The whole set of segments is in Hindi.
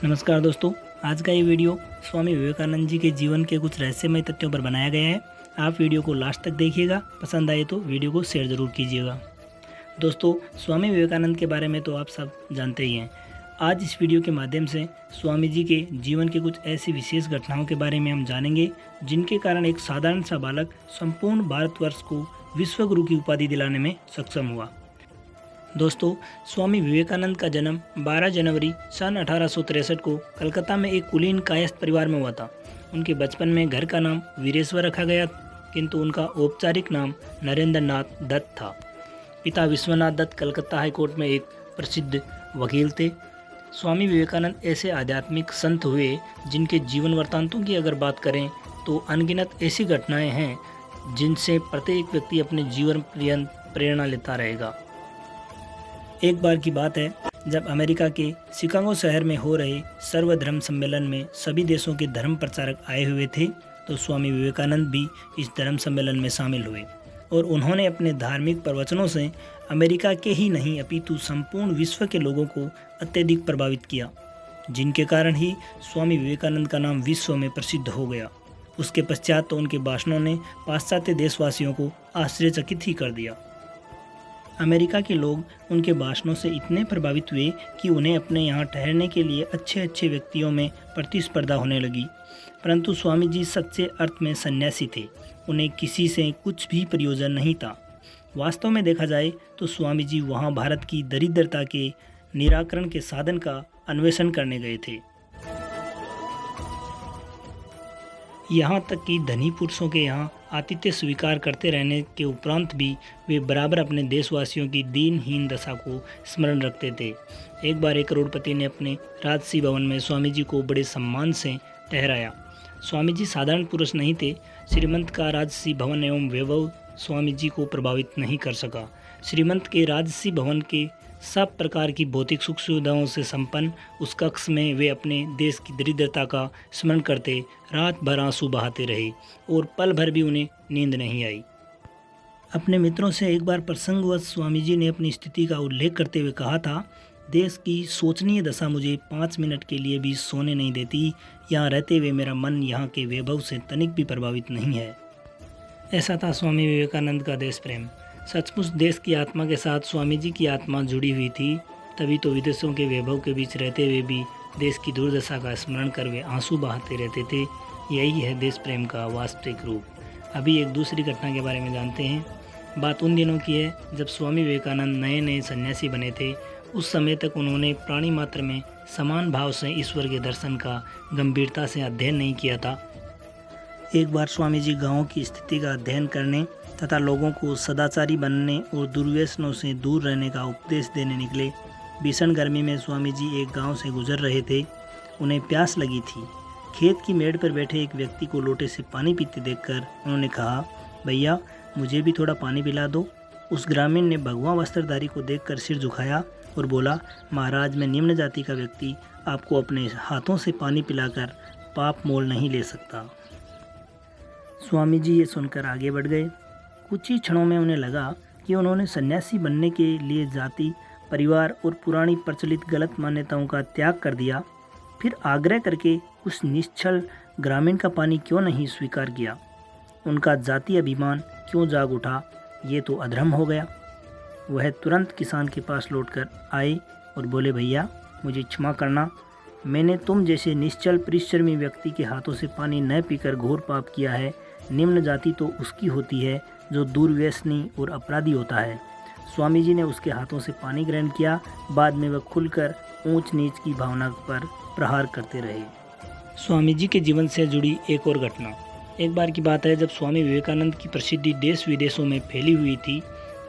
नमस्कार दोस्तों, आज का ये वीडियो स्वामी विवेकानंद जी के जीवन के कुछ रहस्यमय तथ्यों पर बनाया गया है। आप वीडियो को लास्ट तक देखिएगा। पसंद आए तो वीडियो को शेयर ज़रूर कीजिएगा। दोस्तों, स्वामी विवेकानंद के बारे में तो आप सब जानते ही हैं। आज इस वीडियो के माध्यम से स्वामी जी के जीवन के कुछ ऐसी विशेष घटनाओं के बारे में हम जानेंगे जिनके कारण एक साधारण सा बालक संपूर्ण भारतवर्ष को विश्व गुरु की उपाधि दिलाने में सक्षम हुआ। दोस्तों, स्वामी विवेकानंद का जन्म 12 जनवरी सन 1863 को कलकत्ता में एक कुलीन कायस्थ परिवार में हुआ था। उनके बचपन में घर का नाम वीरेश्वर रखा गया, किंतु उनका औपचारिक नाम नरेंद्र नाथ दत्त था। पिता विश्वनाथ दत्त कलकत्ता हाईकोर्ट में एक प्रसिद्ध वकील थे। स्वामी विवेकानंद ऐसे आध्यात्मिक संत हुए जिनके जीवन वृत्तांतों की अगर बात करें तो अनगिनत ऐसी घटनाएं हैं जिनसे प्रत्येक व्यक्ति अपने जीवन पर्यंत प्रेरणा लेता रहेगा। एक बार की बात है, जब अमेरिका के शिकागो शहर में हो रहे सर्वधर्म सम्मेलन में सभी देशों के धर्म प्रचारक आए हुए थे, तो स्वामी विवेकानंद भी इस धर्म सम्मेलन में शामिल हुए और उन्होंने अपने धार्मिक प्रवचनों से अमेरिका के ही नहीं अपितु संपूर्ण विश्व के लोगों को अत्यधिक प्रभावित किया, जिनके कारण ही स्वामी विवेकानंद का नाम विश्व में प्रसिद्ध हो गया। उसके पश्चात तो उनके भाषणों ने पाश्चात्य देशवासियों को आश्चर्यचकित ही कर दिया। अमेरिका के लोग उनके भाषणों से इतने प्रभावित हुए कि उन्हें अपने यहाँ ठहरने के लिए अच्छे अच्छे व्यक्तियों में प्रतिस्पर्धा होने लगी। परंतु स्वामी जी सच्चे अर्थ में सन्यासी थे। उन्हें किसी से कुछ भी प्रयोजन नहीं था। वास्तव में देखा जाए तो स्वामी जी वहाँ भारत की दरिद्रता के निराकरण के साधन का अन्वेषण करने गए थे। यहाँ तक कि धनी पुरुषों के यहाँ आतिथ्य स्वीकार करते रहने के उपरांत भी वे बराबर अपने देशवासियों की दीनहीन दशा को स्मरण रखते थे। एक बार एक करोड़पति ने अपने राजसी भवन में स्वामी जी को बड़े सम्मान से ठहराया। स्वामी जी साधारण पुरुष नहीं थे। श्रीमंत का राजसी भवन एवं वैभव स्वामी जी को प्रभावित नहीं कर सका। श्रीमंत के राजसी भवन के सब प्रकार की भौतिक सुख सुविधाओं से संपन्न उस कक्ष में वे अपने देश की दरिद्रता का स्मरण करते रात भर आंसू बहाते रहे और पल भर भी उन्हें नींद नहीं आई। अपने मित्रों से एक बार प्रसंगवश स्वामी जी ने अपनी स्थिति का उल्लेख करते हुए कहा था, देश की शोचनीय दशा मुझे 5 मिनट के लिए भी सोने नहीं देती। यहाँ रहते हुए मेरा मन यहाँ के वैभव से तनिक भी प्रभावित नहीं है। ऐसा था स्वामी विवेकानंद का देश प्रेम। सचमुच देश की आत्मा के साथ स्वामी जी की आत्मा जुड़ी हुई थी। तभी तो विदेशों के वैभव के बीच रहते हुए भी देश की दुर्दशा का स्मरण कर वे आंसू बहाते रहते थे। यही है देश प्रेम का वास्तविक रूप। अभी एक दूसरी घटना के बारे में जानते हैं। बात उन दिनों की है जब स्वामी विवेकानंद नए नए सन्यासी बने थे। उस समय तक उन्होंने प्राणी मात्र में समान भाव से ईश्वर के दर्शन का गंभीरता से अध्ययन नहीं किया था। एक बार स्वामी जी गाँव की स्थिति का अध्ययन करने तथा लोगों को सदाचारी बनने और दुर्व्यसनों से दूर रहने का उपदेश देने निकले। भीषण गर्मी में स्वामी जी एक गांव से गुजर रहे थे। उन्हें प्यास लगी थी। खेत की मेड़ पर बैठे एक व्यक्ति को लोटे से पानी पीते देखकर उन्होंने कहा, भैया मुझे भी थोड़ा पानी पिला दो। उस ग्रामीण ने भगवा वस्त्रधारी को देखकर सिर झुकाया और बोला, महाराज मैं निम्न जाति का व्यक्ति आपको अपने हाथों से पानी पिलाकर पाप मोल नहीं ले सकता। स्वामी जी ये सुनकर आगे बढ़ गए। कुछ ही क्षणों में उन्हें लगा कि उन्होंने सन्यासी बनने के लिए जाति, परिवार और पुरानी प्रचलित गलत मान्यताओं का त्याग कर दिया। फिर आग्रह करके उस निश्चल ग्रामीण का पानी क्यों नहीं स्वीकार किया? उनका जाति अभिमान क्यों जाग उठा? ये तो अधर्म हो गया। वह तुरंत किसान के पास लौटकर आए और बोले, भैया मुझे क्षमा करना, मैंने तुम जैसे निश्चल परिश्रमी व्यक्ति के हाथों से पानी न पीकर घोर पाप किया है। निम्न जाति तो उसकी होती है जो दुर्व्यसनी और अपराधी होता है। स्वामी जी ने उसके हाथों से पानी ग्रहण किया। बाद में वह खुलकर ऊंच नीच की भावना पर प्रहार करते रहे। स्वामी जी के जीवन से जुड़ी एक और घटना। एक बार की बात है जब स्वामी विवेकानंद की प्रसिद्धि देश विदेशों में फैली हुई थी,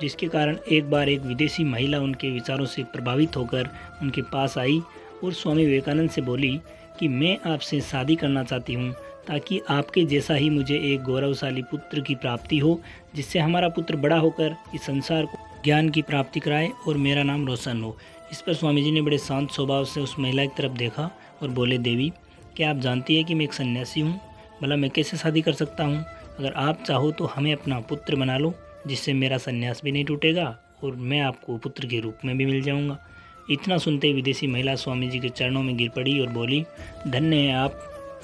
जिसके कारण एक बार एक विदेशी महिला उनके विचारों से प्रभावित होकर उनके पास आई और स्वामी विवेकानंद से बोली कि मैं आपसे शादी करना चाहती हूँ ताकि आपके जैसा ही मुझे एक गौरवशाली पुत्र की प्राप्ति हो, जिससे हमारा पुत्र बड़ा होकर इस संसार को ज्ञान की प्राप्ति कराए और मेरा नाम रोशन हो। इस पर स्वामी जी ने बड़े शांत स्वभाव से उस महिला की तरफ देखा और बोले, देवी क्या आप जानती है कि मैं एक सन्यासी हूँ? भला मैं कैसे शादी कर सकता हूँ? अगर आप चाहो तो हमें अपना पुत्र बना लो, जिससे मेरा सन्यास भी नहीं टूटेगा और मैं आपको पुत्र के रूप में भी मिल जाऊँगा। इतना सुनते ही विदेशी महिला स्वामी जी के चरणों में गिर पड़ी और बोली, धन्य है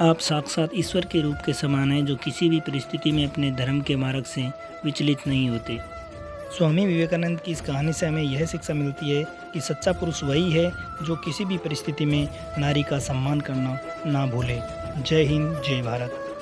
आप साक्षात ईश्वर के रूप के समान हैं जो किसी भी परिस्थिति में अपने धर्म के मार्ग से विचलित नहीं होते। स्वामी विवेकानंद की इस कहानी से हमें यह शिक्षा मिलती है कि सच्चा पुरुष वही है जो किसी भी परिस्थिति में नारी का सम्मान करना ना भूले। जय हिंद, जय भारत।